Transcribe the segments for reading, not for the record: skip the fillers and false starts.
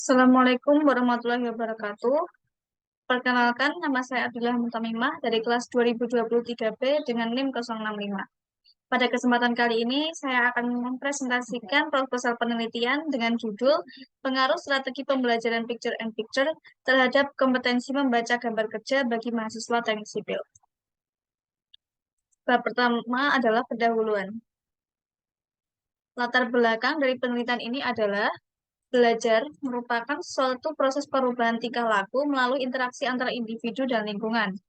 Assalamualaikum warahmatullahi wabarakatuh. Perkenalkan, nama saya Abdullah Mutamimah dari kelas 2023B dengan NIM 065. Pada kesempatan kali ini, saya akan mempresentasikan proposal penelitian dengan judul Pengaruh Strategi Pembelajaran Picture and Picture terhadap kompetensi membaca gambar kerja bagi mahasiswa teknik sipil. Bab pertama adalah pendahuluan. Latar belakang dari penelitian ini adalah belajar merupakan suatu proses perubahan tingkah laku melalui interaksi antara individu dan lingkungan.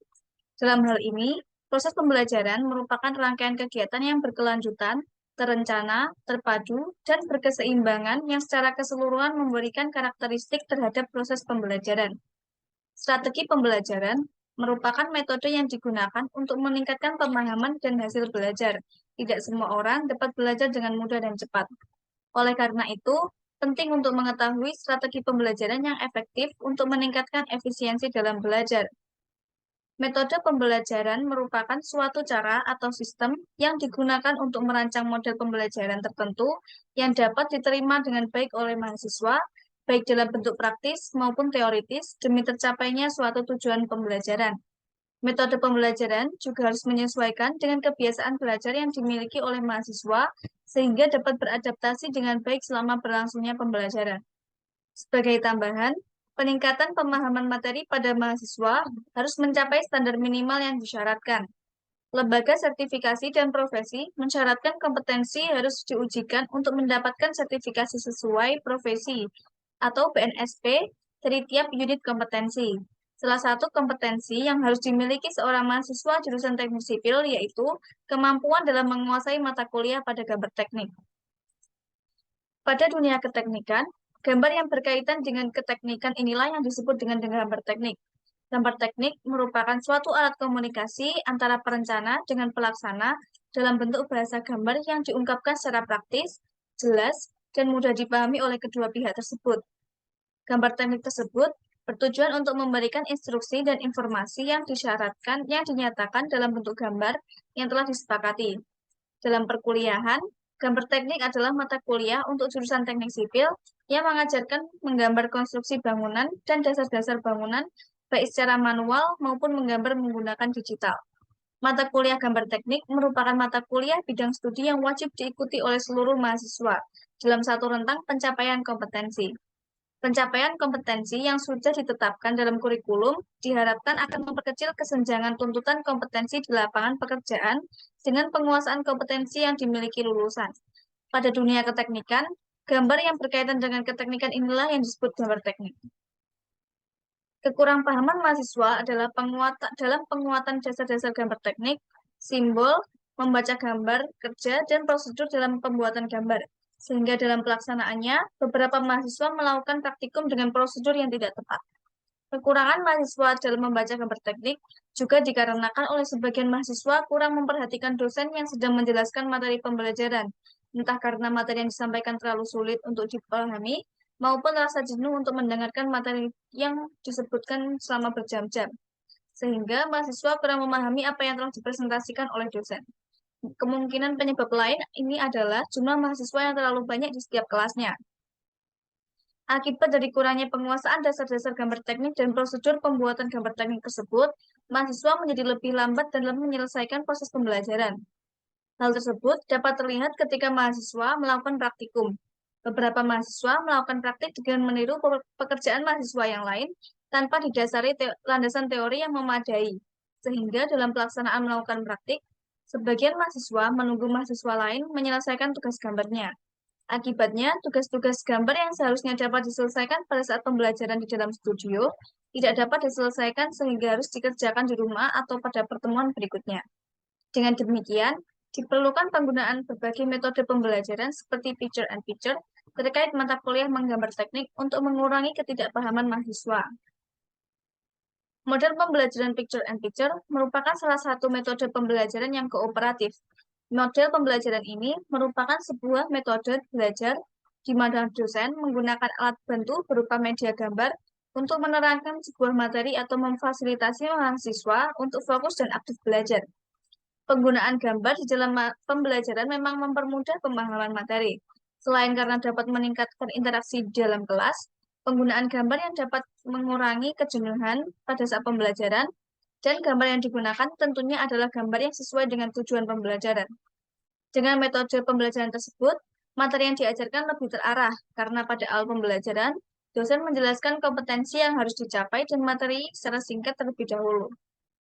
Dalam hal ini, proses pembelajaran merupakan rangkaian kegiatan yang berkelanjutan, terencana, terpadu, dan berkeseimbangan yang secara keseluruhan memberikan karakteristik terhadap proses pembelajaran. Strategi pembelajaran merupakan metode yang digunakan untuk meningkatkan pemahaman dan hasil belajar. Tidak semua orang dapat belajar dengan mudah dan cepat. Oleh karena itu, penting untuk mengetahui strategi pembelajaran yang efektif untuk meningkatkan efisiensi dalam belajar. Metode pembelajaran merupakan suatu cara atau sistem yang digunakan untuk merancang model pembelajaran tertentu yang dapat diterima dengan baik oleh mahasiswa, baik dalam bentuk praktis maupun teoritis, demi tercapainya suatu tujuan pembelajaran. Metode pembelajaran juga harus menyesuaikan dengan kebiasaan belajar yang dimiliki oleh mahasiswa sehingga dapat beradaptasi dengan baik selama berlangsungnya pembelajaran. Sebagai tambahan, peningkatan pemahaman materi pada mahasiswa harus mencapai standar minimal yang disyaratkan. Lembaga sertifikasi dan profesi mensyaratkan kompetensi harus diujikan untuk mendapatkan sertifikasi sesuai profesi atau BNSP dari tiap unit kompetensi. Salah satu kompetensi yang harus dimiliki seorang mahasiswa jurusan teknik sipil yaitu kemampuan dalam menguasai mata kuliah pada gambar teknik. Pada dunia keteknikan, gambar yang berkaitan dengan keteknikan inilah yang disebut dengan gambar teknik. Gambar teknik merupakan suatu alat komunikasi antara perencana dengan pelaksana dalam bentuk bahasa gambar yang diungkapkan secara praktis, jelas, dan mudah dipahami oleh kedua pihak tersebut. Gambar teknik tersebut bertujuan untuk memberikan instruksi dan informasi yang disyaratkan yang dinyatakan dalam bentuk gambar yang telah disepakati. Dalam perkuliahan, gambar teknik adalah mata kuliah untuk jurusan teknik sipil yang mengajarkan menggambar konstruksi bangunan dan dasar-dasar bangunan baik secara manual maupun menggambar menggunakan digital. Mata kuliah gambar teknik merupakan mata kuliah bidang studi yang wajib diikuti oleh seluruh mahasiswa dalam satu rentang pencapaian kompetensi. Pencapaian kompetensi yang sudah ditetapkan dalam kurikulum diharapkan akan memperkecil kesenjangan tuntutan kompetensi di lapangan pekerjaan dengan penguasaan kompetensi yang dimiliki lulusan. Pada dunia keteknikan, gambar yang berkaitan dengan keteknikan inilah yang disebut gambar teknik. Kekurangpahaman mahasiswa adalah dalam penguatan dasar-dasar gambar teknik, simbol, membaca gambar, kerja, dan prosedur dalam pembuatan gambar. Sehingga dalam pelaksanaannya, beberapa mahasiswa melakukan praktikum dengan prosedur yang tidak tepat. Kekurangan mahasiswa dalam membaca gambar teknik juga dikarenakan oleh sebagian mahasiswa kurang memperhatikan dosen yang sedang menjelaskan materi pembelajaran, entah karena materi yang disampaikan terlalu sulit untuk dipahami, maupun rasa jenuh untuk mendengarkan materi yang disebutkan selama berjam-jam, sehingga mahasiswa kurang memahami apa yang telah dipresentasikan oleh dosen. Kemungkinan penyebab lain ini adalah jumlah mahasiswa yang terlalu banyak di setiap kelasnya. Akibat dari kurangnya penguasaan dasar-dasar gambar teknik dan prosedur pembuatan gambar teknik tersebut, mahasiswa menjadi lebih lambat dalam menyelesaikan proses pembelajaran. Hal tersebut dapat terlihat ketika mahasiswa melakukan praktikum. Beberapa mahasiswa melakukan praktik dengan meniru pekerjaan mahasiswa yang lain tanpa didasari landasan teori yang memadai. Sehingga dalam pelaksanaan melakukan praktik, sebagian mahasiswa menunggu mahasiswa lain menyelesaikan tugas gambarnya. Akibatnya, tugas-tugas gambar yang seharusnya dapat diselesaikan pada saat pembelajaran di dalam studio tidak dapat diselesaikan sehingga harus dikerjakan di rumah atau pada pertemuan berikutnya. Dengan demikian, diperlukan penggunaan berbagai metode pembelajaran seperti picture and picture terkait mata kuliah menggambar teknik untuk mengurangi ketidakpahaman mahasiswa. Model pembelajaran picture and picture merupakan salah satu metode pembelajaran yang kooperatif. Model pembelajaran ini merupakan sebuah metode belajar di mana dosen menggunakan alat bantu berupa media gambar untuk menerangkan sebuah materi atau memfasilitasi mahasiswa untuk fokus dan aktif belajar. Penggunaan gambar di dalam pembelajaran memang mempermudah pemahaman materi. Selain karena dapat meningkatkan interaksi di dalam kelas, Penggunaan gambar yang dapat mengurangi kejenuhan pada saat pembelajaran, dan gambar yang digunakan tentunya adalah gambar yang sesuai dengan tujuan pembelajaran. Dengan metode pembelajaran tersebut, materi yang diajarkan lebih terarah, karena pada awal pembelajaran, dosen menjelaskan kompetensi yang harus dicapai dan materi secara singkat terlebih dahulu.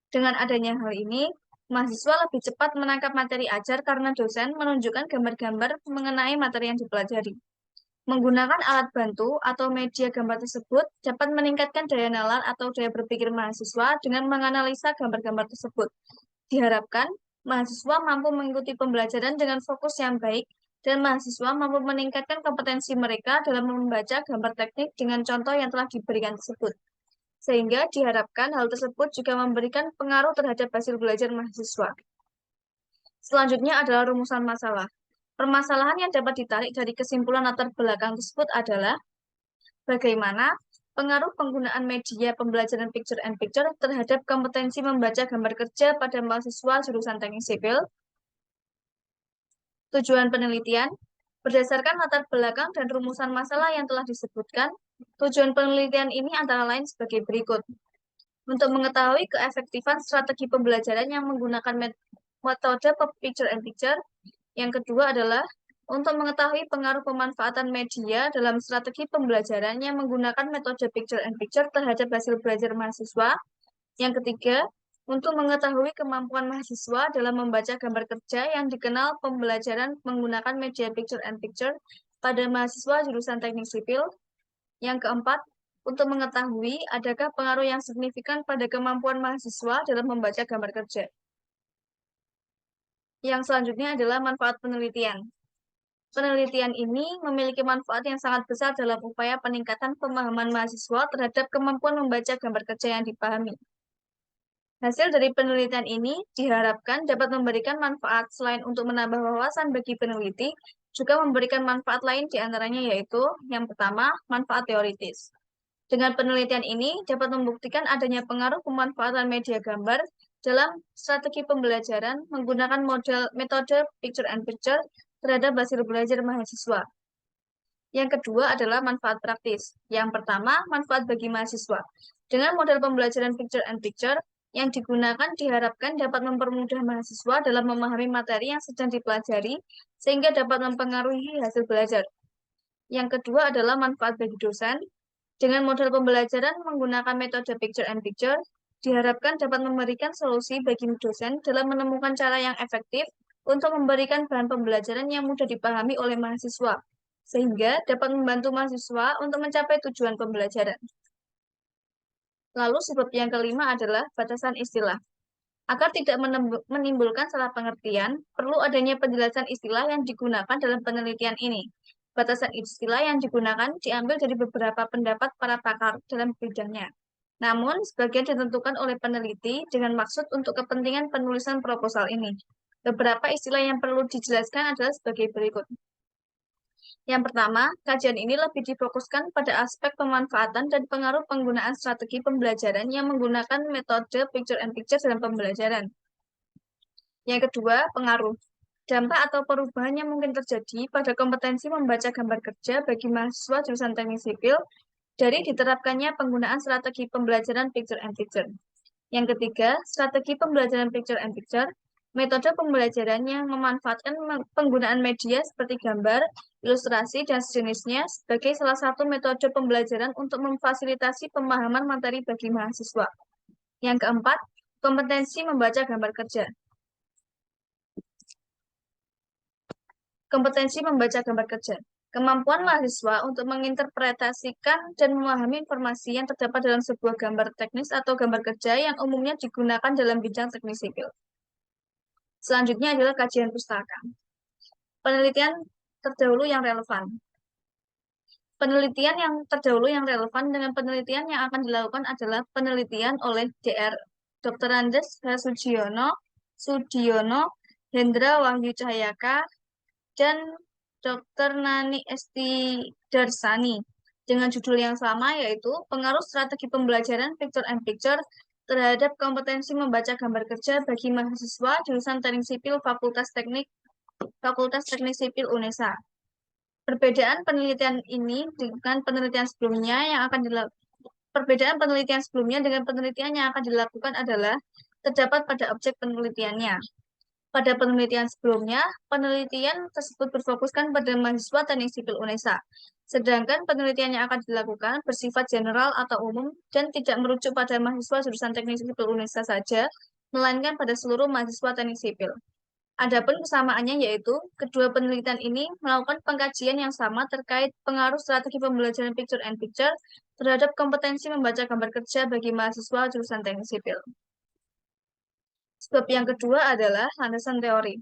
Dengan adanya hal ini, mahasiswa lebih cepat menangkap materi ajar karena dosen menunjukkan gambar-gambar mengenai materi yang dipelajari. Menggunakan alat bantu atau media gambar tersebut dapat meningkatkan daya nalar atau daya berpikir mahasiswa dengan menganalisa gambar-gambar tersebut. Diharapkan, mahasiswa mampu mengikuti pembelajaran dengan fokus yang baik dan mahasiswa mampu meningkatkan kompetensi mereka dalam membaca gambar teknik dengan contoh yang telah diberikan tersebut. Sehingga diharapkan hal tersebut juga memberikan pengaruh terhadap hasil belajar mahasiswa. Selanjutnya adalah rumusan masalah. Permasalahan yang dapat ditarik dari kesimpulan latar belakang tersebut adalah bagaimana pengaruh penggunaan media pembelajaran picture and picture terhadap kompetensi membaca gambar kerja pada mahasiswa jurusan teknik sipil. Tujuan penelitian, berdasarkan latar belakang dan rumusan masalah yang telah disebutkan, tujuan penelitian ini antara lain sebagai berikut. Untuk mengetahui keefektifan strategi pembelajaran yang menggunakan metode picture and picture, yang kedua adalah untuk mengetahui pengaruh pemanfaatan media dalam strategi pembelajaran yang menggunakan metode picture and picture terhadap hasil belajar mahasiswa. Yang ketiga, untuk mengetahui kemampuan mahasiswa dalam membaca gambar kerja yang dikenal pembelajaran menggunakan media picture and picture pada mahasiswa jurusan teknik sipil. Yang keempat, untuk mengetahui adakah pengaruh yang signifikan pada kemampuan mahasiswa dalam membaca gambar kerja. Yang selanjutnya adalah manfaat penelitian. Penelitian ini memiliki manfaat yang sangat besar dalam upaya peningkatan pemahaman mahasiswa terhadap kemampuan membaca gambar kerja yang dipahami. Hasil dari penelitian ini diharapkan dapat memberikan manfaat selain untuk menambah wawasan bagi peneliti, juga memberikan manfaat lain diantaranya yaitu, yang pertama, manfaat teoritis. Dengan penelitian ini dapat membuktikan adanya pengaruh pemanfaatan media gambar dalam strategi pembelajaran menggunakan metode picture and picture terhadap hasil belajar mahasiswa. Yang kedua adalah manfaat praktis. Yang pertama, manfaat bagi mahasiswa. Dengan model pembelajaran picture and picture, yang digunakan diharapkan dapat mempermudah mahasiswa dalam memahami materi yang sedang dipelajari, sehingga dapat mempengaruhi hasil belajar. Yang kedua adalah manfaat bagi dosen. Dengan model pembelajaran menggunakan metode picture and picture, diharapkan dapat memberikan solusi bagi dosen dalam menemukan cara yang efektif untuk memberikan bahan pembelajaran yang mudah dipahami oleh mahasiswa, sehingga dapat membantu mahasiswa untuk mencapai tujuan pembelajaran. Lalu sebab yang kelima adalah batasan istilah. Agar tidak menimbulkan salah pengertian, perlu adanya penjelasan istilah yang digunakan dalam penelitian ini. Batasan istilah yang digunakan diambil dari beberapa pendapat para pakar dalam bidangnya. Namun, sebagian ditentukan oleh peneliti dengan maksud untuk kepentingan penulisan proposal ini. Beberapa istilah yang perlu dijelaskan adalah sebagai berikut. Yang pertama, kajian ini lebih difokuskan pada aspek pemanfaatan dan pengaruh penggunaan strategi pembelajaran yang menggunakan metode picture and picture dalam pembelajaran. Yang kedua, pengaruh. Dampak atau perubahan yang mungkin terjadi pada kompetensi membaca gambar kerja bagi mahasiswa jurusan teknik sipil dari diterapkannya penggunaan strategi pembelajaran picture and picture. Yang ketiga, strategi pembelajaran picture and picture. Metode pembelajaran yang memanfaatkan penggunaan media seperti gambar, ilustrasi, dan sejenisnya sebagai salah satu metode pembelajaran untuk memfasilitasi pemahaman materi bagi mahasiswa. Yang keempat, kompetensi membaca gambar kerja. Kompetensi membaca gambar kerja. Kemampuan mahasiswa untuk menginterpretasikan dan memahami informasi yang terdapat dalam sebuah gambar teknis atau gambar kerja yang umumnya digunakan dalam bidang teknik sipil. Selanjutnya adalah kajian pustaka. Penelitian terdahulu yang relevan. Penelitian yang terdahulu yang relevan dengan penelitian yang akan dilakukan adalah penelitian oleh Dr. Dr. Andes Sudiono, Hendra Wahyu Cahyaka, dan Dr. Nani Esti Darsani dengan judul yang sama yaitu Pengaruh Strategi Pembelajaran Picture and Picture terhadap kompetensi membaca gambar kerja bagi mahasiswa jurusan Teknik Sipil Fakultas Teknik Sipil UNESA. Perbedaan penelitian ini dengan penelitian sebelumnya yang akan perbedaan penelitian sebelumnya dengan penelitian yang akan dilakukan adalah terdapat pada objek penelitiannya. Pada penelitian sebelumnya, penelitian tersebut berfokuskan pada mahasiswa teknik sipil UNESA. Sedangkan penelitian yang akan dilakukan bersifat general atau umum dan tidak merujuk pada mahasiswa jurusan teknik sipil UNESA saja, melainkan pada seluruh mahasiswa teknik sipil. Adapun kesamaannya yaitu kedua penelitian ini melakukan pengkajian yang sama terkait pengaruh strategi pembelajaran picture and picture terhadap kompetensi membaca gambar kerja bagi mahasiswa jurusan teknik sipil. Sebab yang kedua adalah landasan teori.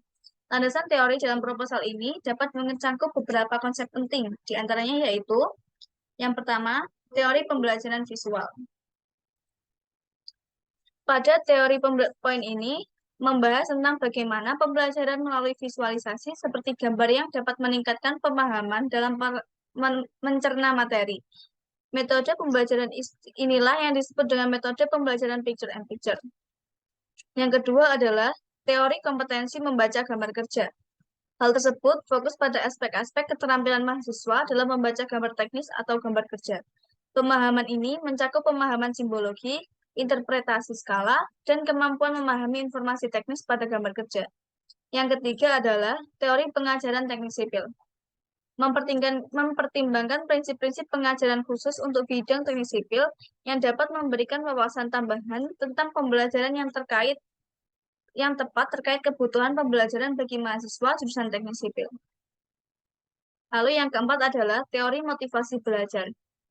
Landasan teori dalam proposal ini dapat mencangkup beberapa konsep penting, di antaranya yaitu yang pertama, teori pembelajaran visual. Pada teori poin ini membahas tentang bagaimana pembelajaran melalui visualisasi seperti gambar yang dapat meningkatkan pemahaman dalam mencerna materi. Metode pembelajaran inilah yang disebut dengan metode pembelajaran picture and picture. Yang kedua adalah teori kompetensi membaca gambar kerja. Hal tersebut fokus pada aspek-aspek keterampilan mahasiswa dalam membaca gambar teknis atau gambar kerja. Pemahaman ini mencakup pemahaman simbologi, interpretasi skala, dan kemampuan memahami informasi teknis pada gambar kerja. Yang ketiga adalah teori pengajaran teknik sipil. Mempertimbangkan prinsip-prinsip pengajaran khusus untuk bidang teknik sipil yang dapat memberikan wawasan tambahan tentang pembelajaran yang tepat terkait kebutuhan pembelajaran bagi mahasiswa jurusan teknik sipil. Lalu yang keempat adalah teori motivasi belajar.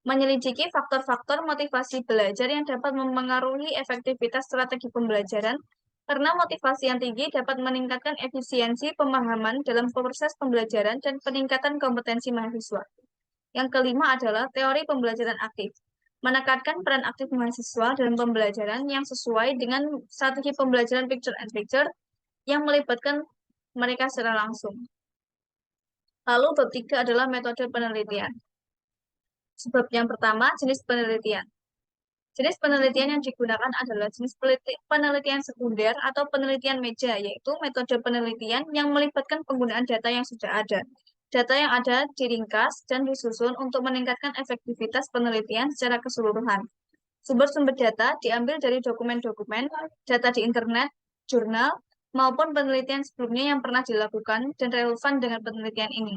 Menyelidiki faktor-faktor motivasi belajar yang dapat mempengaruhi efektivitas strategi pembelajaran, karena motivasi yang tinggi dapat meningkatkan efisiensi pemahaman dalam proses pembelajaran dan peningkatan kompetensi mahasiswa. Yang kelima adalah teori pembelajaran aktif. Menekankan peran aktif mahasiswa dalam pembelajaran yang sesuai dengan strategi pembelajaran picture and picture yang melibatkan mereka secara langsung. Lalu bab 3 adalah metode penelitian. Sebab yang pertama, jenis penelitian. Jenis penelitian yang digunakan adalah jenis penelitian sekunder atau penelitian meja, yaitu metode penelitian yang melibatkan penggunaan data yang sudah ada. Data yang ada diringkas dan disusun untuk meningkatkan efektivitas penelitian secara keseluruhan. Sumber-sumber data diambil dari dokumen-dokumen, data di internet, jurnal, maupun penelitian sebelumnya yang pernah dilakukan dan relevan dengan penelitian ini.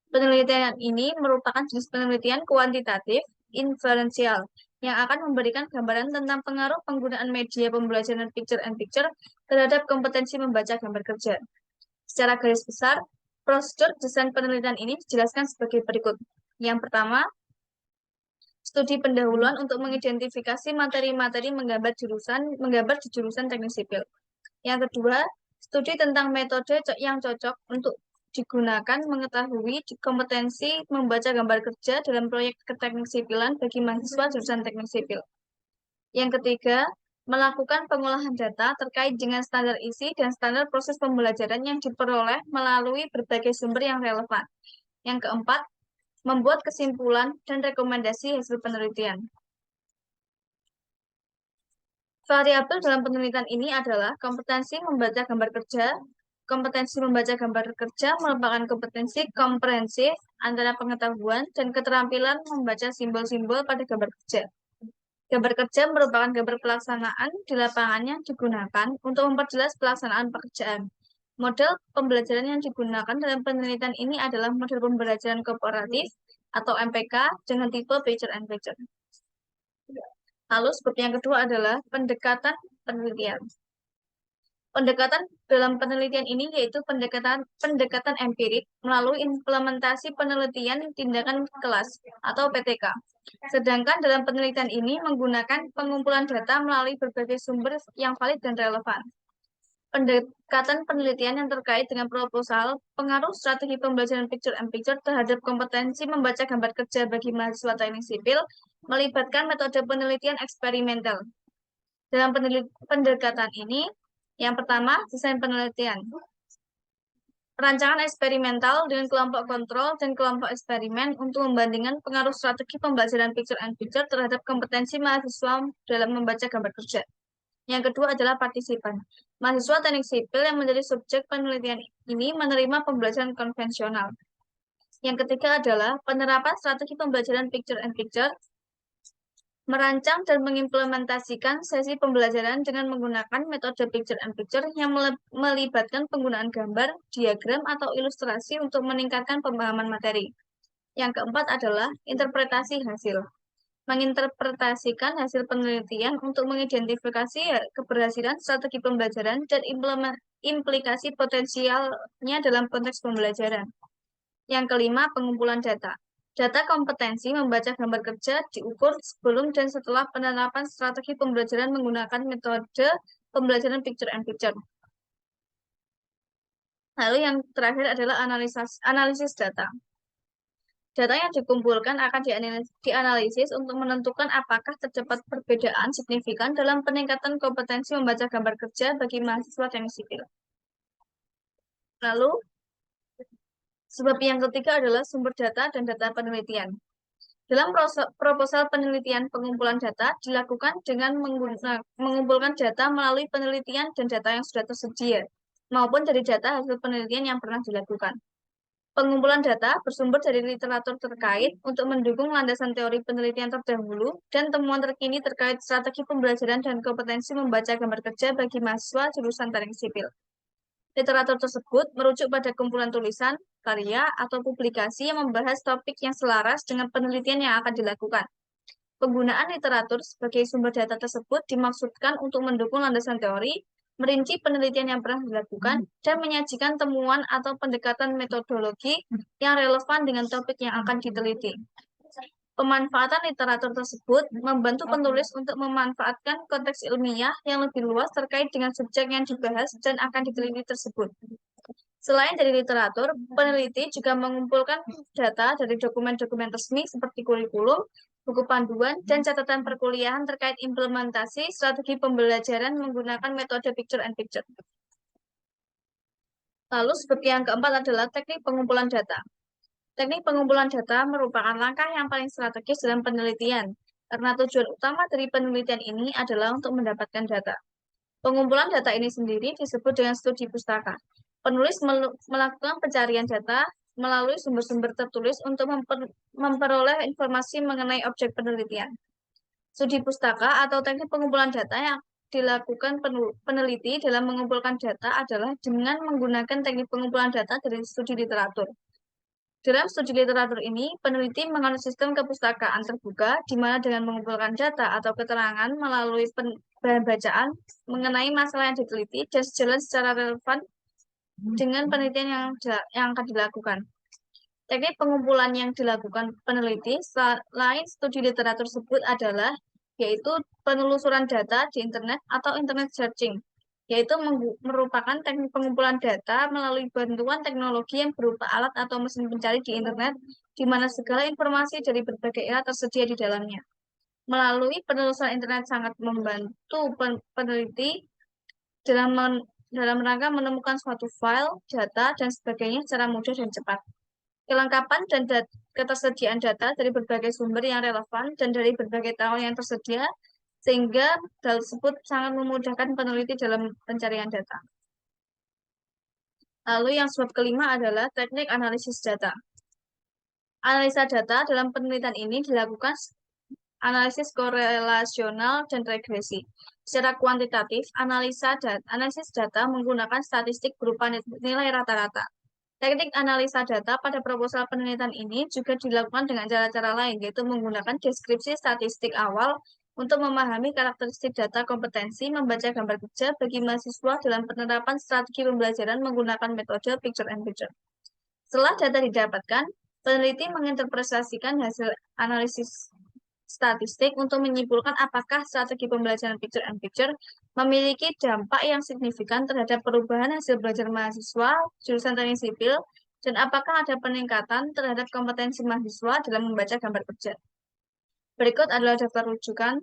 Penelitian ini merupakan jenis penelitian kuantitatif, inferensial, yang akan memberikan gambaran tentang pengaruh penggunaan media pembelajaran picture and picture terhadap kompetensi membaca gambar kerja. Secara garis besar, prosedur desain penelitian ini dijelaskan sebagai berikut. Yang pertama, studi pendahuluan untuk mengidentifikasi materi-materi menggambar di jurusan teknik sipil. Yang kedua, studi tentang metode yang cocok untuk digunakan mengetahui kompetensi membaca gambar kerja dalam proyek keteknik sipilan bagi mahasiswa jurusan teknik sipil. Yang ketiga, melakukan pengolahan data terkait dengan standar isi dan standar proses pembelajaran yang diperoleh melalui berbagai sumber yang relevan. Yang keempat, membuat kesimpulan dan rekomendasi hasil penelitian. Variabel dalam penelitian ini adalah kompetensi membaca gambar kerja. Kompetensi membaca gambar kerja merupakan kompetensi komprehensif antara pengetahuan dan keterampilan membaca simbol-simbol pada gambar kerja. Gambar kerja merupakan gambar pelaksanaan di lapangan yang digunakan untuk memperjelas pelaksanaan pekerjaan. Model pembelajaran yang digunakan dalam penelitian ini adalah model pembelajaran kooperatif atau MPK dengan tipe picture and picture. Lalu sebab yang kedua adalah pendekatan penelitian. Pendekatan dalam penelitian ini yaitu pendekatan empirik melalui implementasi penelitian tindakan kelas atau PTK. Sedangkan dalam penelitian ini menggunakan pengumpulan data melalui berbagai sumber yang valid dan relevan. Pendekatan penelitian yang terkait dengan proposal pengaruh strategi pembelajaran picture and picture terhadap kompetensi membaca gambar kerja bagi mahasiswa teknik sipil melibatkan metode penelitian eksperimental. Dalam pendekatan ini, yang pertama, desain penelitian. Perancangan eksperimental dengan kelompok kontrol dan kelompok eksperimen untuk membandingkan pengaruh strategi pembelajaran picture and picture terhadap kompetensi mahasiswa dalam membaca gambar kerja. Yang kedua adalah partisipan. Mahasiswa teknik sipil yang menjadi subjek penelitian ini menerima pembelajaran konvensional. Yang ketiga adalah penerapan strategi pembelajaran picture and picture, merancang dan mengimplementasikan sesi pembelajaran dengan menggunakan metode picture and picture yang melibatkan penggunaan gambar, diagram, atau ilustrasi untuk meningkatkan pemahaman materi. Yang keempat adalah interpretasi hasil. Menginterpretasikan hasil penelitian untuk mengidentifikasi keberhasilan strategi pembelajaran dan implikasi potensialnya dalam konteks pembelajaran. Yang kelima, pengumpulan data. Data kompetensi membaca gambar kerja diukur sebelum dan setelah penerapan strategi pembelajaran menggunakan metode pembelajaran picture and picture. Lalu yang terakhir adalah analisis data. Data yang dikumpulkan akan dianalisis untuk menentukan apakah terdapat perbedaan signifikan dalam peningkatan kompetensi membaca gambar kerja bagi mahasiswa teknik sipil. Lalu, sebab yang ketiga adalah sumber data dan data penelitian. Dalam proposal penelitian pengumpulan data dilakukan dengan mengumpulkan data melalui penelitian dan data yang sudah tersedia, maupun dari data hasil penelitian yang pernah dilakukan. Pengumpulan data bersumber dari literatur terkait untuk mendukung landasan teori penelitian terdahulu dan temuan terkini terkait strategi pembelajaran dan kompetensi membaca gambar kerja bagi mahasiswa jurusan teknik sipil. Literatur tersebut merujuk pada kumpulan tulisan, karya, atau publikasi yang membahas topik yang selaras dengan penelitian yang akan dilakukan. Penggunaan literatur sebagai sumber data tersebut dimaksudkan untuk mendukung landasan teori, merinci penelitian yang pernah dilakukan, dan menyajikan temuan atau pendekatan metodologi yang relevan dengan topik yang akan diteliti. Pemanfaatan literatur tersebut membantu penulis untuk memanfaatkan konteks ilmiah yang lebih luas terkait dengan subjek yang dibahas dan akan diteliti tersebut. Selain dari literatur, peneliti juga mengumpulkan data dari dokumen-dokumen resmi seperti kurikulum, buku panduan, dan catatan perkuliahan terkait implementasi strategi pembelajaran menggunakan metode picture and picture. Lalu, seperti yang keempat adalah teknik pengumpulan data. Teknik pengumpulan data merupakan langkah yang paling strategis dalam penelitian, karena tujuan utama dari penelitian ini adalah untuk mendapatkan data. Pengumpulan data ini sendiri disebut dengan studi pustaka. Penulis melakukan pencarian data melalui sumber-sumber tertulis untuk memperoleh informasi mengenai objek penelitian. Studi pustaka atau teknik pengumpulan data yang dilakukan peneliti dalam mengumpulkan data adalah dengan menggunakan teknik pengumpulan data dari studi literatur. Dalam studi literatur ini, peneliti menganut sistem kepustakaan terbuka, di mana dengan mengumpulkan data atau keterangan melalui bahan bacaan mengenai masalah yang diteliti dan sejalan secara relevan dengan penelitian yang akan dilakukan. Teknik pengumpulan yang dilakukan peneliti selain studi literatur tersebut adalah yaitu penelusuran data di internet atau internet searching, yaitu merupakan teknik pengumpulan data melalui bantuan teknologi yang berupa alat atau mesin pencari di internet, di mana segala informasi dari berbagai era tersedia di dalamnya. Melalui penelusuran internet sangat membantu peneliti dalam rangka menemukan suatu file, data, dan sebagainya secara mudah dan cepat. Kelengkapan dan ketersediaan data dari berbagai sumber yang relevan dan dari berbagai tahun yang tersedia, sehingga hal tersebut sangat memudahkan peneliti dalam pencarian data. Lalu yang sebab kelima adalah teknik analisis data. Analisa data dalam penelitian ini dilakukan analisis korelasional dan regresi. Secara kuantitatif, analisis data menggunakan statistik berupa nilai rata-rata. Teknik analisa data pada proposal penelitian ini juga dilakukan dengan cara-cara lain, yaitu menggunakan deskripsi statistik awal untuk memahami karakteristik data kompetensi membaca gambar kerja bagi mahasiswa dalam penerapan strategi pembelajaran menggunakan metode picture and picture. Setelah data didapatkan, peneliti menginterpretasikan hasil analisis statistik untuk menyimpulkan apakah strategi pembelajaran picture and picture memiliki dampak yang signifikan terhadap perubahan hasil belajar mahasiswa jurusan teknik sipil dan apakah ada peningkatan terhadap kompetensi mahasiswa dalam membaca gambar kerja. Berikut adalah daftar rujukan.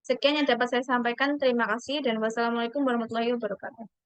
Sekian yang dapat saya sampaikan. Terima kasih dan wassalamualaikum warahmatullahi wabarakatuh.